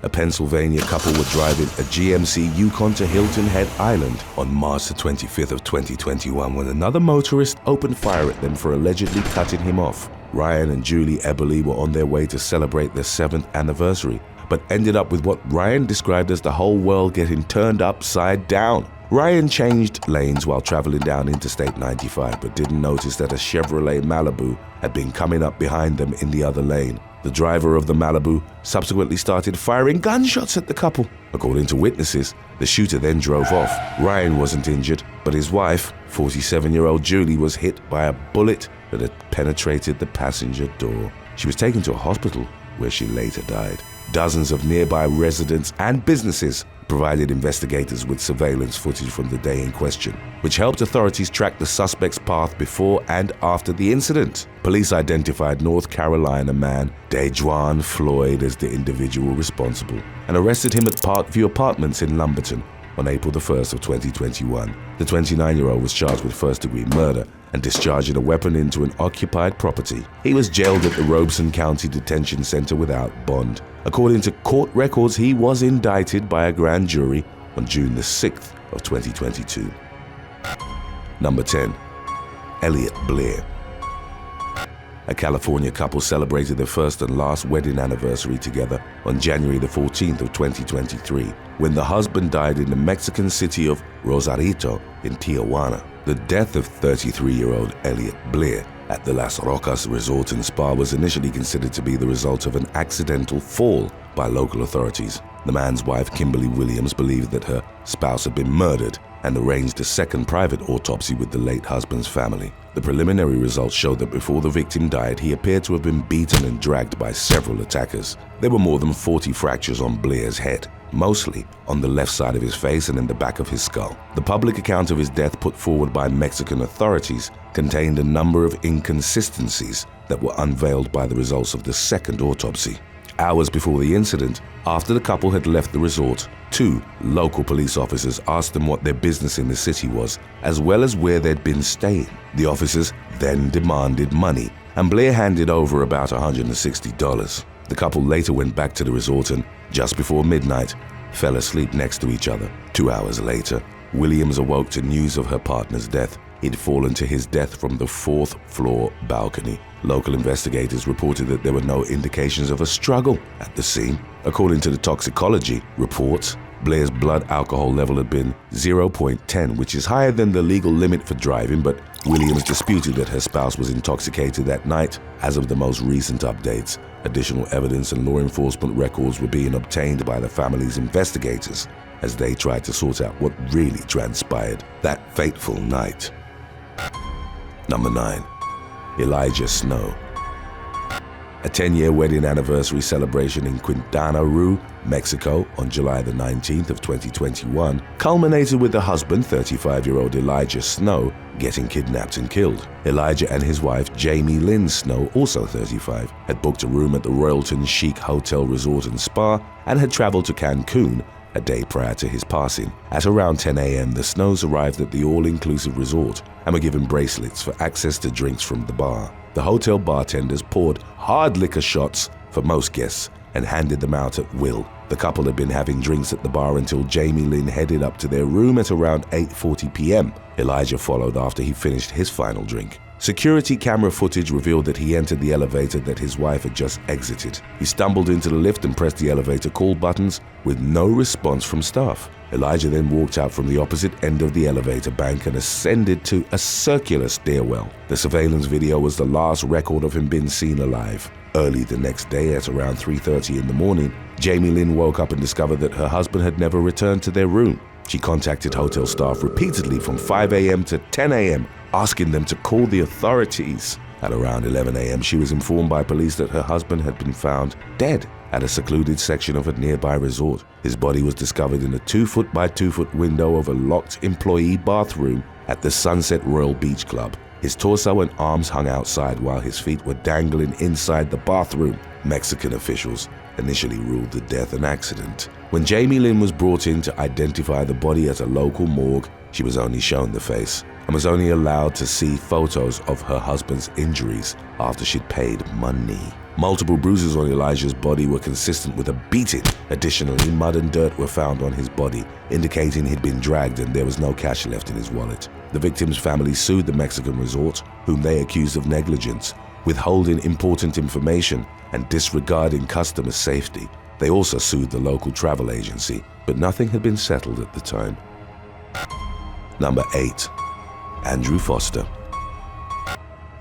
A Pennsylvania couple were driving a GMC Yukon to Hilton Head Island on March the 25th of 2021 when another motorist opened fire at them for allegedly cutting him off. Ryan and Julie Eberly were on their way to celebrate their 7th anniversary, but ended up with what Ryan described as the whole world getting turned upside down. Ryan changed lanes while traveling down Interstate 95, but didn't notice that a Chevrolet Malibu had been coming up behind them in the other lane. The driver of the Malibu subsequently started firing gunshots at the couple. According to witnesses, the shooter then drove off. Ryan wasn't injured, but his wife, 47-year-old Julie, was hit by a bullet that had penetrated the passenger door. She was taken to a hospital where she later died. Dozens of nearby residents and businesses provided investigators with surveillance footage from the day in question, which helped authorities track the suspect's path before and after the incident. Police identified North Carolina man Dejuan Floyd as the individual responsible and arrested him at Parkview Apartments in Lumberton on April the 1st of 2021. The 29-year-old was charged with first-degree murder and discharging a weapon into an occupied property. He was jailed at the Robeson County Detention Center without bond. According to court records, he was indicted by a grand jury on June the 6th of 2022. Number 10. Elliot Blair. A California couple celebrated their first and last wedding anniversary together on January the 14th of 2023, when the husband died in the Mexican city of Rosarito in Tijuana. The death of 33-year-old Elliot Blair at the Las Rocas Resort and Spa was initially considered to be the result of an accidental fall by local authorities. The man's wife, Kimberly Williams, believed that her spouse had been murdered and arranged a second private autopsy with the late husband's family. The preliminary results showed that before the victim died, he appeared to have been beaten and dragged by several attackers. There were more than 40 fractures on Blair's head, mostly on the left side of his face and in the back of his skull. The public account of his death put forward by Mexican authorities contained a number of inconsistencies that were unveiled by the results of the second autopsy. Hours before the incident, after the couple had left the resort, 2 local police officers asked them what their business in the city was, as well as where they'd been staying. The officers then demanded money, and Blair handed over about $160. The couple later went back to the resort and, just before midnight, fell asleep next to each other. 2 hours later, Williams awoke to news of her partner's death. He'd fallen to his death from the 4th floor balcony. Local investigators reported that there were no indications of a struggle at the scene. According to the toxicology reports, Blair's blood alcohol level had been 0.10, which is higher than the legal limit for driving, but Williams disputed that her spouse was intoxicated that night. As of the most recent updates, additional evidence and law enforcement records were being obtained by the family's investigators as they tried to sort out what really transpired that fateful night. Number 9. Elijah Snow. A 10-year wedding anniversary celebration in Quintana Roo, Mexico on July the 19th of 2021 culminated with the husband, 35-year-old Elijah Snow, getting kidnapped and killed. Elijah and his wife, Jamie Lynn Snow, also 35, had booked a room at the Royalton Chic Hotel Resort and Spa and had traveled to Cancun a day prior to his passing. At around 10 a.m., the Snows arrived at the all-inclusive resort and were given bracelets for access to drinks from the bar. The hotel bartenders poured hard liquor shots for most guests and handed them out at will. The couple had been having drinks at the bar until Jamie Lynn headed up to their room at around 8:40 p.m. Elijah followed after he finished his final drink. Security camera footage revealed that he entered the elevator that his wife had just exited. He stumbled into the lift and pressed the elevator call buttons with no response from staff. Elijah then walked out from the opposite end of the elevator bank and ascended to a circular stairwell. The surveillance video was the last record of him being seen alive. Early the next day at around 3:30 in the morning, Jamie Lynn woke up and discovered that her husband had never returned to their room. She contacted hotel staff repeatedly from 5 a.m. to 10 a.m., asking them to call the authorities. At around 11 a.m., she was informed by police that her husband had been found dead at a secluded section of a nearby resort. His body was discovered in a 2-foot by 2-foot window of a locked employee bathroom at the Sunset Royal Beach Club. His torso and arms hung outside while his feet were dangling inside the bathroom. Mexican officials initially ruled the death an accident. When Jamie Lynn was brought in to identify the body at a local morgue, she was only shown the face and was only allowed to see photos of her husband's injuries after she'd paid money. Multiple bruises on Elijah's body were consistent with a beating. Additionally, mud and dirt were found on his body, indicating he'd been dragged and there was no cash left in his wallet. The victim's family sued the Mexican resort, whom they accused of negligence, withholding important information and disregarding customer safety. They also sued the local travel agency, but nothing had been settled at the time. Number 8. Andrew Foster.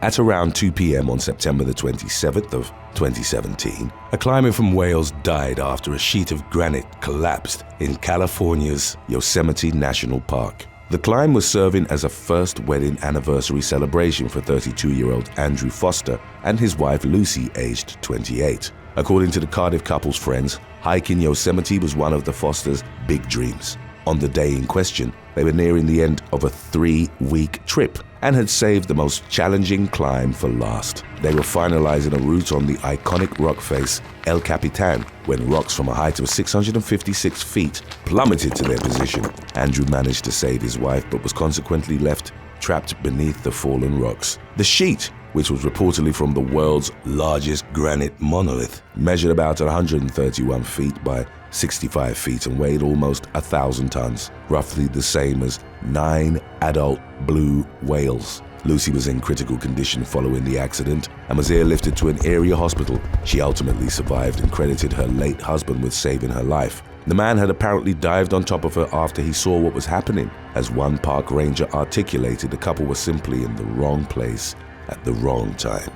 At around 2 p.m. on September the 27th of 2017, a climber from Wales died after a sheet of granite collapsed in California's Yosemite National Park. The climb was serving as a first wedding anniversary celebration for 32-year-old Andrew Foster and his wife Lucy, aged 28. According to the Cardiff couple's friends, hiking Yosemite was one of the Fosters' big dreams. On the day in question, they were nearing the end of a 3-week trip and had saved the most challenging climb for last. They were finalizing a route on the iconic rock face El Capitan when rocks from a height of 656 feet plummeted to their position. Andrew managed to save his wife but was consequently left trapped beneath the fallen rocks. The sheet, which was reportedly from the world's largest granite monolith, measured about 131 feet by 65 feet and weighed almost 1,000 tons, roughly the same as 9 adult blue whales. Lucy was in critical condition following the accident and was airlifted to an area hospital. She ultimately survived and credited her late husband with saving her life. The man had apparently dived on top of her after he saw what was happening. As one park ranger articulated, the couple was simply in the wrong place at the wrong time.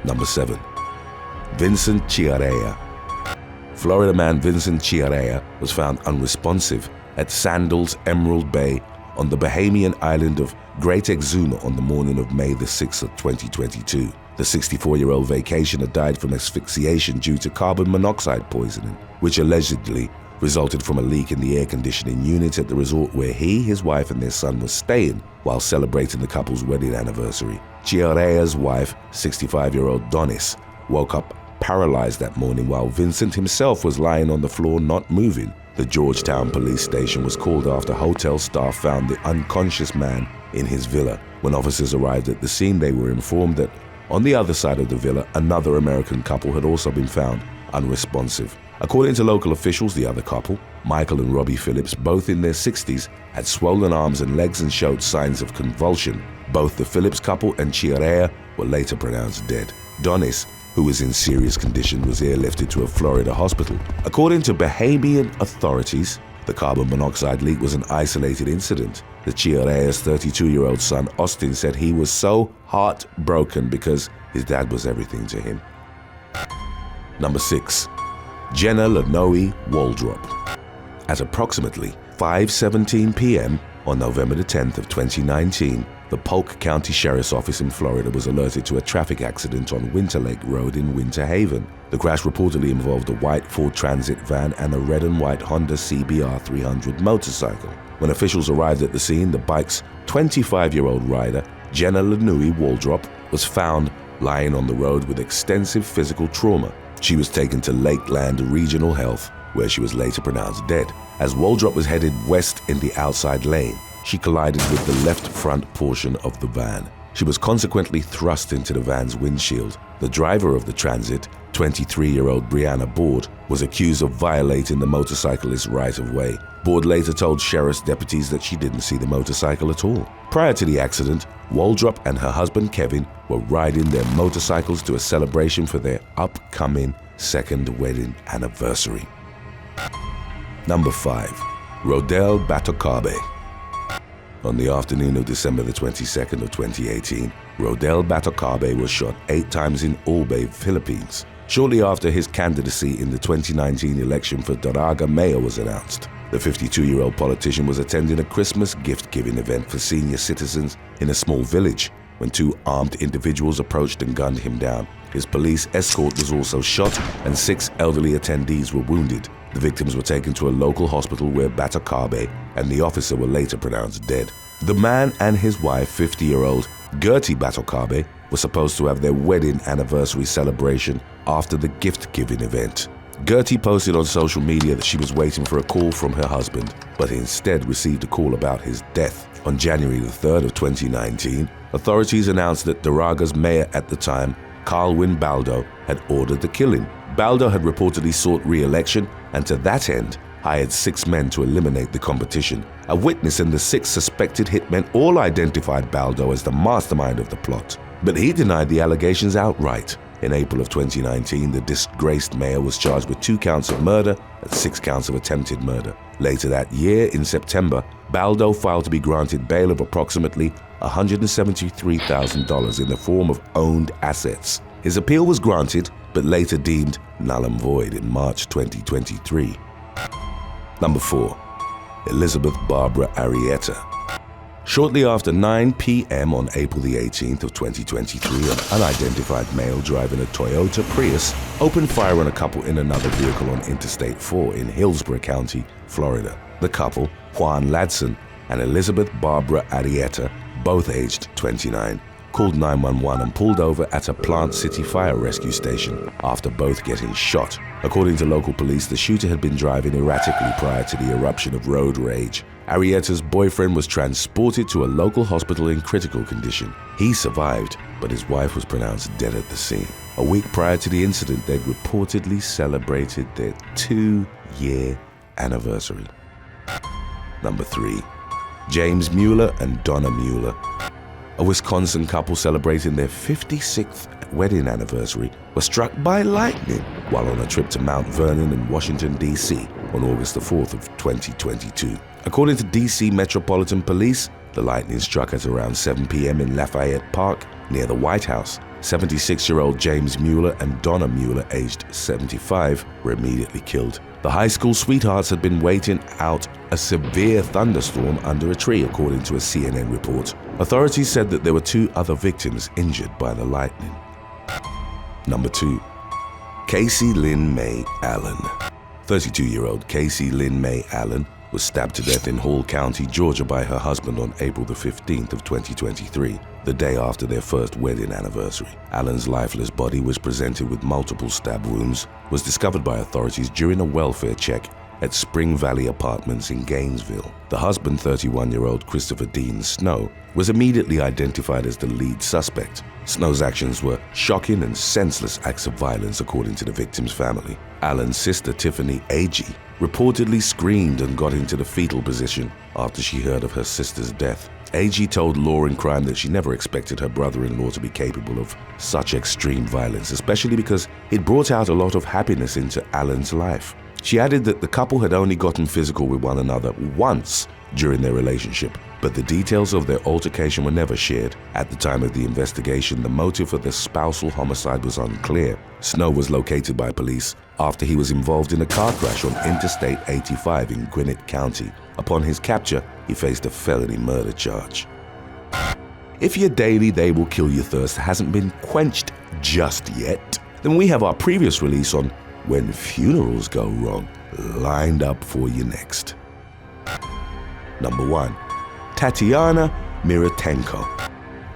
Number 7. Vincent Chiarea. Florida man Vincent Chiarea was found unresponsive at Sandals Emerald Bay on the Bahamian island of Great Exuma on the morning of May the 6th of 2022. The 64-year-old vacationer died from asphyxiation due to carbon monoxide poisoning, which allegedly resulted from a leak in the air conditioning unit at the resort where he, his wife, and their son were staying while celebrating the couple's wedding anniversary. Chiarea's wife, 65-year-old Donna, woke up paralyzed that morning while Vincent himself was lying on the floor not moving. The Georgetown police station was called after hotel staff found the unconscious man in his villa. When officers arrived at the scene, they were informed that on the other side of the villa, another American couple had also been found unresponsive. According to local officials, the other couple, Michael and Robbie Phillips, both in their 60s, had swollen arms and legs and showed signs of convulsion. Both the Phillips couple and Chiarea were later pronounced dead. Donna, who was in serious condition, was airlifted to a Florida hospital. According to Bahamian authorities, the carbon monoxide leak was an isolated incident. The Chiarea's 32-year-old son, Austin, said he was so heartbroken because his dad was everything to him. Number 6. Jenna Waldrop. At approximately 5:17 p.m. on November the 10th of 2019, the Polk County Sheriff's Office in Florida was alerted to a traffic accident on Winter Lake Road in Winter Haven. The crash reportedly involved a white Ford Transit van and a red and white Honda CBR 300 motorcycle. When officials arrived at the scene, the bike's 25-year-old rider, Jenna Waldrop, was found lying on the road with extensive physical trauma. She was taken to Lakeland Regional Health, where she was later pronounced dead. As Waldrop was headed west in the outside lane, she collided with the left front portion of the van. She was consequently thrust into the van's windshield. The driver of the Transit, 23-year-old Brianna Board, was accused of violating the motorcyclist's right-of-way. Board later told sheriff's deputies that she didn't see the motorcycle at all. Prior to the accident, Waldrop and her husband Kevin were riding their motorcycles to a celebration for their upcoming second wedding anniversary. Number 5. Rodel Batakabe. On the afternoon of December the 22nd of 2018, Rodel Batakabe was shot 8 times in Albay, Philippines, shortly after his candidacy in the 2019 election for Daraga mayor was announced. The 52-year-old politician was attending a Christmas gift-giving event for senior citizens in a small village when 2 armed individuals approached and gunned him down. His police escort was also shot and 6 elderly attendees were wounded. The victims were taken to a local hospital where Batakabe and the officer were later pronounced dead. The man and his wife, 50-year-old Gertie Batakabe, were supposed to have their wedding anniversary celebration after the gift-giving event. Gertie posted on social media that she was waiting for a call from her husband, but instead received a call about his death. On January the 3rd of 2019, authorities announced that Daraga's mayor at the time, Carlwyn Baldo, had ordered the killing. Baldo had reportedly sought re-election and to that end hired 6 men to eliminate the competition. A witness and the 6 suspected hitmen all identified Baldo as the mastermind of the plot, but he denied the allegations outright. In April of 2019, the disgraced mayor was charged with 2 counts of murder and 6 counts of attempted murder. Later that year, in September, Baldo filed to be granted bail of approximately $173,000 in the form of owned assets. His appeal was granted, but later deemed null and void in March 2023. Number 4. Elizabeth Barbara Arrietta. Shortly after 9 p.m. on April the 18th of 2023, an unidentified male driving a Toyota Prius opened fire on a couple in another vehicle on Interstate 4 in Hillsborough County, Florida. The couple, Juan Ladson and Elizabeth Barbara Arrietta, both aged 29, called 911 and pulled over at a Plant City Fire Rescue Station after both getting shot. According to local police, the shooter had been driving erratically prior to the eruption of road rage. Arrietta's boyfriend was transported to a local hospital in critical condition. He survived, but his wife was pronounced dead at the scene. A week prior to the incident, they'd reportedly celebrated their 2-year anniversary. Number 3. James Mueller and Donna Mueller. A Wisconsin couple celebrating their 56th wedding anniversary was struck by lightning while on a trip to Mount Vernon in Washington, D.C. on August the 4th of 2022. According to D.C. Metropolitan Police, the lightning struck at around 7 p.m. in Lafayette Park near the White House. 76-year-old James Mueller and Donna Mueller, aged 75, were immediately killed. The high school sweethearts had been waiting out a severe thunderstorm under a tree, according to a CNN report. Authorities said that there were 2 other victims injured by the lightning. Number 2. Casey Lynn May Allen. 32-year-old Casey Lynn May Allen was stabbed to death in Hall County, Georgia by her husband on April the 15th of 2023, the day after their first wedding anniversary. Allen's lifeless body was presented with multiple stab wounds, was discovered by authorities during a welfare check at Spring Valley Apartments in Gainesville. The husband, 31-year-old Christopher Dean Snow, was immediately identified as the lead suspect. Snow's actions were shocking and senseless acts of violence, according to the victim's family. Allen's sister, Tiffany Agee, reportedly screamed and got into the fetal position after she heard of her sister's death. Agee told Law and Crime that she never expected her brother-in-law to be capable of such extreme violence, especially because it brought out a lot of happiness into Allen's life. She added that the couple had only gotten physical with one another once during their relationship, but the details of their altercation were never shared. At the time of the investigation, the motive for the spousal homicide was unclear. Snow was located by police after he was involved in a car crash on Interstate 85 in Gwinnett County. Upon his capture, he faced a felony murder charge. If your daily they will kill you thirst hasn't been quenched just yet, then we have our previous release on When Funerals Go Wrong lined up for you next. Number 1. Tatiana Mira Tenko.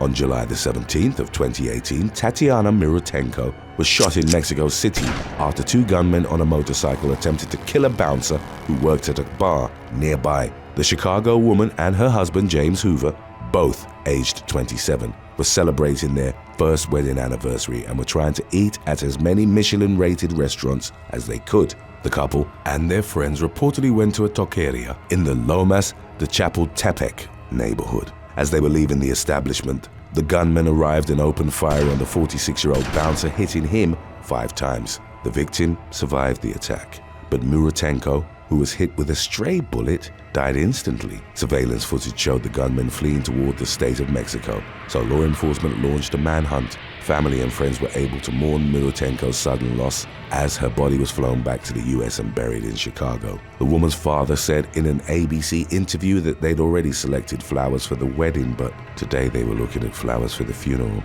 On July the 17th of 2018, Tatiana Mira Tenko was shot in Mexico City after 2 gunmen on a motorcycle attempted to kill a bouncer who worked at a bar nearby. The Chicago woman and her husband, James Hoover, both aged 27, were celebrating their first wedding anniversary and were trying to eat at as many Michelin-rated restaurants as they could. The couple and their friends reportedly went to a taqueria in the Lomas de Chapultepec neighborhood. As they were leaving the establishment, the gunmen arrived and opened fire on the 46-year-old bouncer, hitting him 5 times. The victim survived the attack, but Mira Tenko, who was hit with a stray bullet, died instantly. Surveillance footage showed the gunmen fleeing toward the state of Mexico, so law enforcement launched a manhunt. Family and friends were able to mourn Mira Tenko's sudden loss as her body was flown back to the U.S. and buried in Chicago. The woman's father said in an ABC interview that they'd already selected flowers for the wedding, but today they were looking at flowers for the funeral.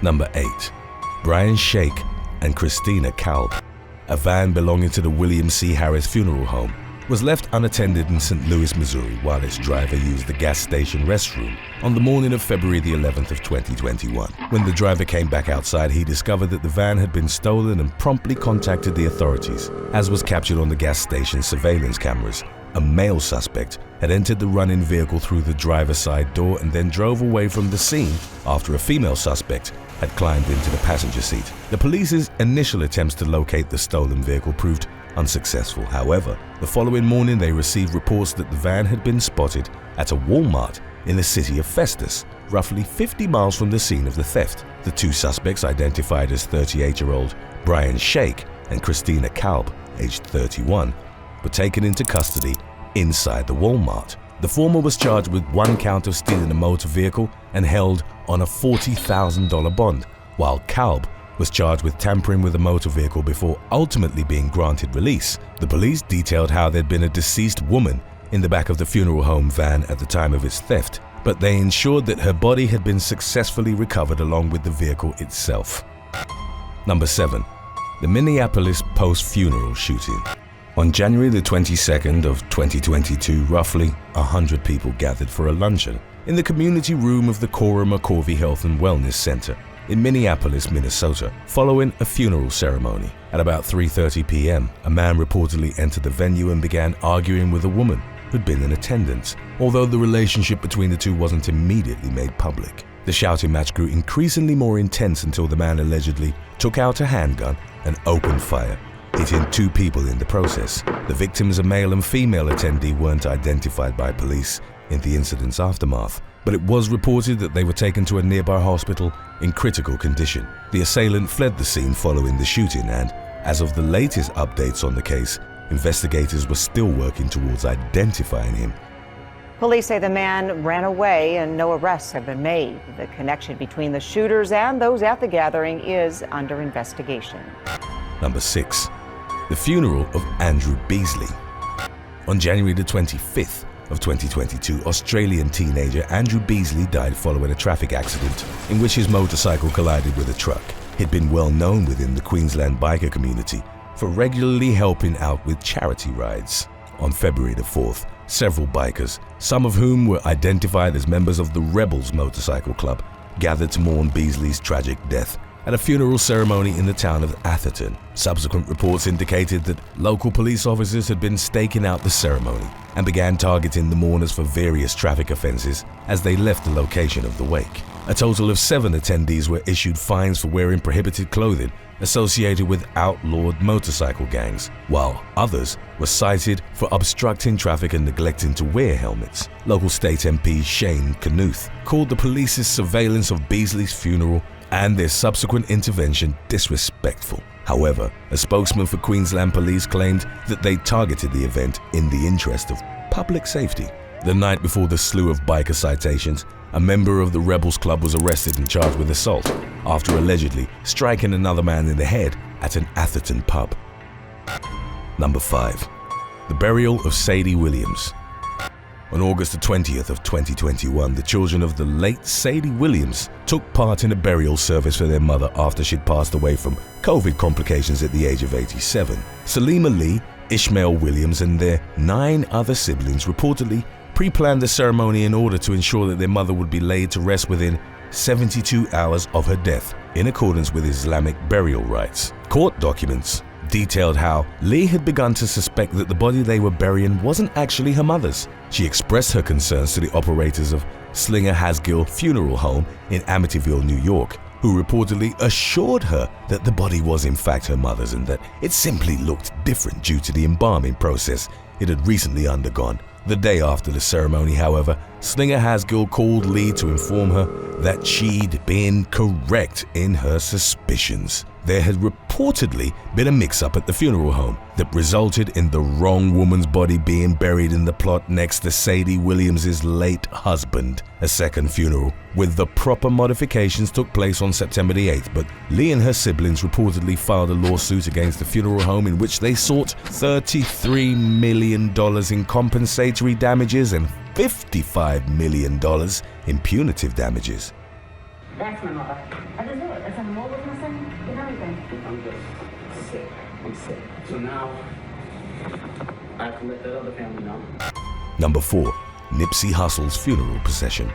Number 8. Brian Shake and Christina Calp. A van belonging to the William C. Harris Funeral Home was left unattended in St. Louis, Missouri, while its driver used the gas station restroom on the morning of February the 11th of 2021. When the driver came back outside, he discovered that the van had been stolen and promptly contacted the authorities. As was captured on the gas station's surveillance cameras, a male suspect had entered the running vehicle through the driver's side door and then drove away from the scene after a female suspect had climbed into the passenger seat. The police's initial attempts to locate the stolen vehicle proved unsuccessful. However, the following morning they received reports that the van had been spotted at a Walmart in the city of Festus, roughly 50 miles from the scene of the theft. The two suspects, identified as 38-year-old Brian Shake and Christina Calp, aged 31, were taken into custody inside the Walmart. The former was charged with one count of stealing a motor vehicle and held on a $40,000 bond, while Calp was charged with tampering with a motor vehicle before ultimately being granted release. The police detailed how there'd been a deceased woman in the back of the funeral home van at the time of its theft, but they ensured that her body had been successfully recovered along with the vehicle itself. Number 7. The Minneapolis post-funeral shooting. On January the 22nd of 2022, roughly 100 people gathered for a luncheon in the community room of the Cora McCorvey Health and Wellness Center in Minneapolis, Minnesota, following a funeral ceremony. At about 3:30 p.m., a man reportedly entered the venue and began arguing with a woman who'd been in attendance, although the relationship between the two wasn't immediately made public. The shouting match grew increasingly more intense until the man allegedly took out a handgun and opened fire, hitting two people in the process. The victims, a male and female attendee, weren't identified by police in the incident's aftermath, but it was reported that they were taken to a nearby hospital in critical condition. The assailant fled the scene following the shooting, and as of the latest updates on the case, investigators were still working towards identifying him. Police say the man ran away and no arrests have been made. The connection between the shooters and those at the gathering is under investigation. Number 6. The funeral of Andrew Beasley. On January the 25th of 2022, Australian teenager Andrew Beasley died following a traffic accident in which his motorcycle collided with a truck. He'd been well known within the Queensland biker community for regularly helping out with charity rides. On February the 4th, several bikers, some of whom were identified as members of the Rebels Motorcycle Club, gathered to mourn Beasley's tragic death at a funeral ceremony in the town of Atherton. Subsequent reports indicated that local police officers had been staking out the ceremony and began targeting the mourners for various traffic offenses as they left the location of the wake. A total of 7 attendees were issued fines for wearing prohibited clothing associated with outlawed motorcycle gangs, while others were cited for obstructing traffic and neglecting to wear helmets. Local state MP Shane Knuth called the police's surveillance of Beasley's funeral and their subsequent intervention disrespectful. However, a spokesman for Queensland Police claimed that they targeted the event in the interest of public safety. The night before the slew of biker citations, a member of the Rebels Club was arrested and charged with assault after allegedly striking another man in the head at an Atherton pub. Number 5. The burial of Sadie Williams. On August the 20th of 2021, the children of the late Sadie Williams took part in a burial service for their mother after she'd passed away from COVID complications at the age of 87. Salima Lee, Ishmael Williams, and their 9 other siblings reportedly pre-planned the ceremony in order to ensure that their mother would be laid to rest within 72 hours of her death, in accordance with Islamic burial rites. Court documents detailed how Lee had begun to suspect that the body they were burying wasn't actually her mother's. She expressed her concerns to the operators of Slinger Hasgill Funeral Home in Amityville, New York, who reportedly assured her that the body was in fact her mother's and that it simply looked different due to the embalming process it had recently undergone. The day after the ceremony, however, Slinger Hasgill called Lee to inform her that she'd been correct in her suspicions. There had reportedly been a mix-up at the funeral home that resulted in the wrong woman's body being buried in the plot next to Sadie Williams' late husband. A second funeral with the proper modifications took place on September the 8th, but Lee and her siblings reportedly filed a lawsuit against the funeral home in which they sought $33 million in compensatory damages and $55 million in punitive damages. That's my mother. I just know it. That's I'm always missing and everything. I'm just sick. I'm sick. So now I have to let that other family know. Number 4. Nipsey Hussle's funeral procession.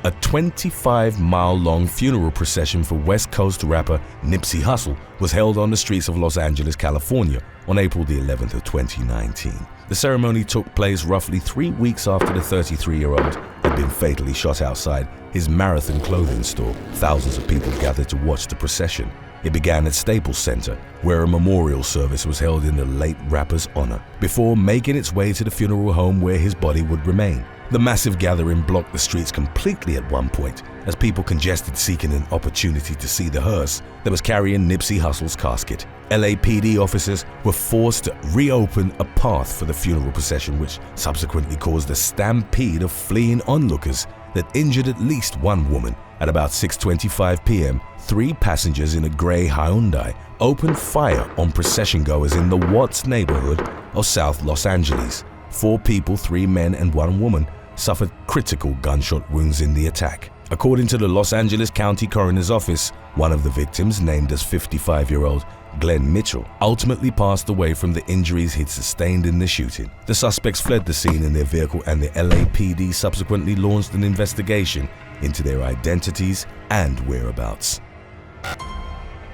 A 25-mile-long funeral procession for West Coast rapper Nipsey Hussle was held on the streets of Los Angeles, California on April the 11th of 2019. The ceremony took place roughly 3 weeks after the 33-year-old had been fatally shot outside his Marathon clothing store. Thousands of people gathered to watch the procession. It began at Staples Center, where a memorial service was held in the late rapper's honor, before making its way to the funeral home where his body would remain. The massive gathering blocked the streets completely at one point, as people congested seeking an opportunity to see the hearse that was carrying Nipsey Hussle's casket. LAPD officers were forced to reopen a path for the funeral procession, which subsequently caused a stampede of fleeing onlookers that injured at least one woman. At about 6:25 p.m., 3 passengers in a gray Hyundai opened fire on procession goers in the Watts neighborhood of South Los Angeles. 4 people, 3 men and 1 woman, suffered critical gunshot wounds in the attack. According to the Los Angeles County Coroner's Office, one of the victims, named as 55-year-old Glenn Mitchell, ultimately passed away from the injuries he'd sustained in the shooting. The suspects fled the scene in their vehicle, and the LAPD subsequently launched an investigation into their identities and whereabouts.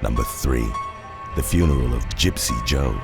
Number 3. The funeral of Gypsy Joe.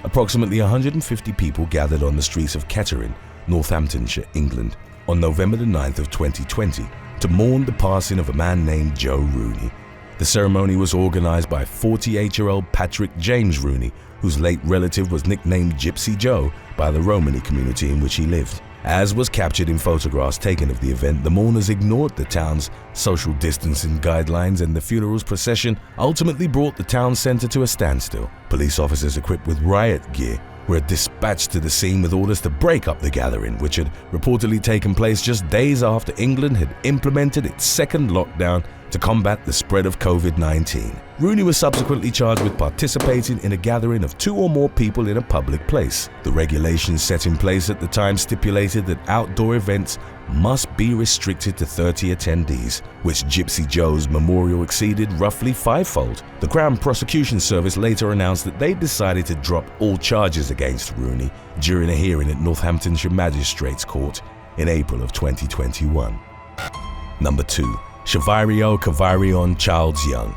Approximately 150 people gathered on the streets of Kettering, Northamptonshire, England, on November the 9th of 2020 to mourn the passing of a man named Joe Rooney. The ceremony was organized by 48-year-old Patrick James Rooney, whose late relative was nicknamed Gypsy Joe by the Romany community in which he lived. As was captured in photographs taken of the event, the mourners ignored the town's social distancing guidelines, and the funeral's procession ultimately brought the town center to a standstill. Police officers equipped with riot gear were dispatched to the scene with orders to break up the gathering, which had reportedly taken place just days after England had implemented its second lockdown to combat the spread of COVID-19. Rooney was subsequently charged with participating in a gathering of 2 or more people in a public place. The regulations set in place at the time stipulated that outdoor events must be restricted to 30 attendees, which Gypsy Joe's memorial exceeded roughly 5-fold. The Crown Prosecution Service later announced that they decided to drop all charges against Rooney during a hearing at Northamptonshire Magistrates Court in April of 2021. Number 2. Shavario Kavarion Charles Young.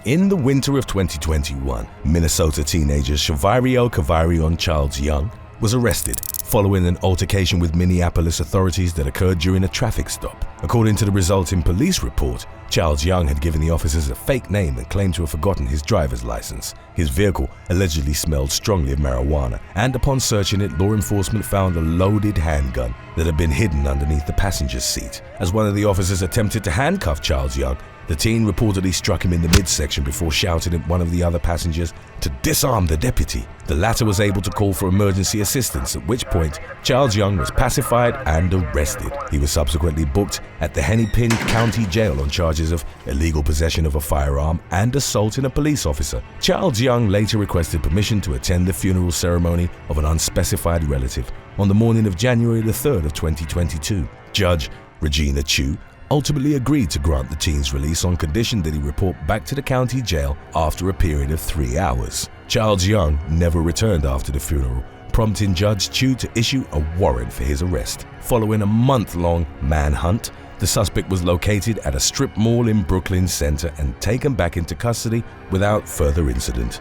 In the winter of 2021, Minnesota teenager Shavario Kavarion Charles Young was arrested following an altercation with Minneapolis authorities that occurred during a traffic stop. According to the resulting police report, Charles Young had given the officers a fake name and claimed to have forgotten his driver's license. His vehicle allegedly smelled strongly of marijuana, and upon searching it, law enforcement found a loaded handgun that had been hidden underneath the passenger's seat. As one of the officers attempted to handcuff Charles Young, the teen reportedly struck him in the midsection before shouting at one of the other passengers to disarm the deputy. The latter was able to call for emergency assistance, at which point Charles Young was pacified and arrested. He was subsequently booked at the Hennepin County Jail on charges of illegal possession of a firearm and assaulting a police officer. Charles Young later requested permission to attend the funeral ceremony of an unspecified relative on the morning of January the 3rd of 2022. Judge Regina Chu ultimately agreed to grant the teen's release on condition that he report back to the county jail after a period of 3 hours. Charles Young never returned after the funeral, prompting Judge Chu to issue a warrant for his arrest. Following a month-long manhunt, the suspect was located at a strip mall in Brooklyn Center and taken back into custody without further incident.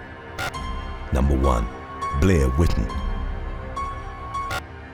Number 1. Blair Witten.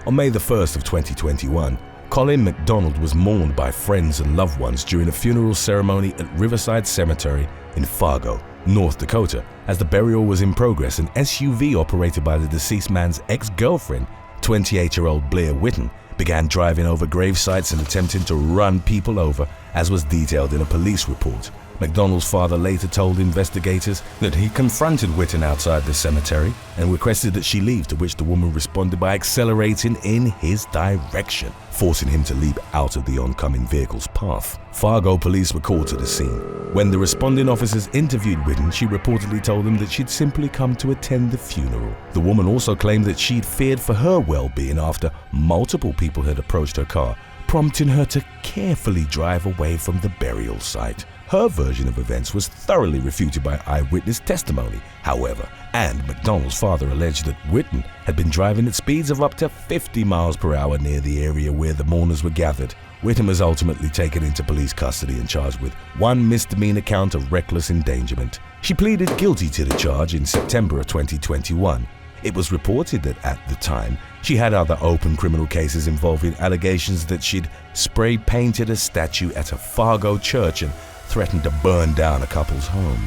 On May the 1st of 2021, Colin McDonald was mourned by friends and loved ones during a funeral ceremony at Riverside Cemetery in Fargo, North Dakota. As the burial was in progress, an SUV operated by the deceased man's ex-girlfriend, 28-year-old Blair Witten, began driving over grave sites and attempting to run people over, as was detailed in a police report. McDonald's father later told investigators that he confronted Witten outside the cemetery and requested that she leave, to which the woman responded by accelerating in his direction, forcing him to leap out of the oncoming vehicle's path. Fargo police were called to the scene. When the responding officers interviewed Witten, she reportedly told them that she'd simply come to attend the funeral. The woman also claimed that she'd feared for her well-being after multiple people had approached her car, prompting her to carefully drive away from the burial site. Her version of events was thoroughly refuted by eyewitness testimony, however, and McDonald's father alleged that Witten had been driving at speeds of up to 50 miles per hour near the area where the mourners were gathered Witten was ultimately taken into police custody and charged with one misdemeanor count of reckless endangerment. She pleaded guilty to the charge in September of 2021. It was reported that at the time, she had other open criminal cases involving allegations that she'd spray painted a statue at a Fargo church and threatened to burn down a couple's home.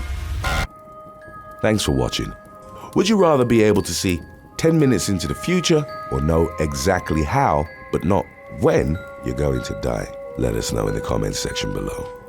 Thanks for watching. Would you rather be able to see 10 minutes into the future or know exactly how, but not when, you're going to die? Let us know in the comments section below.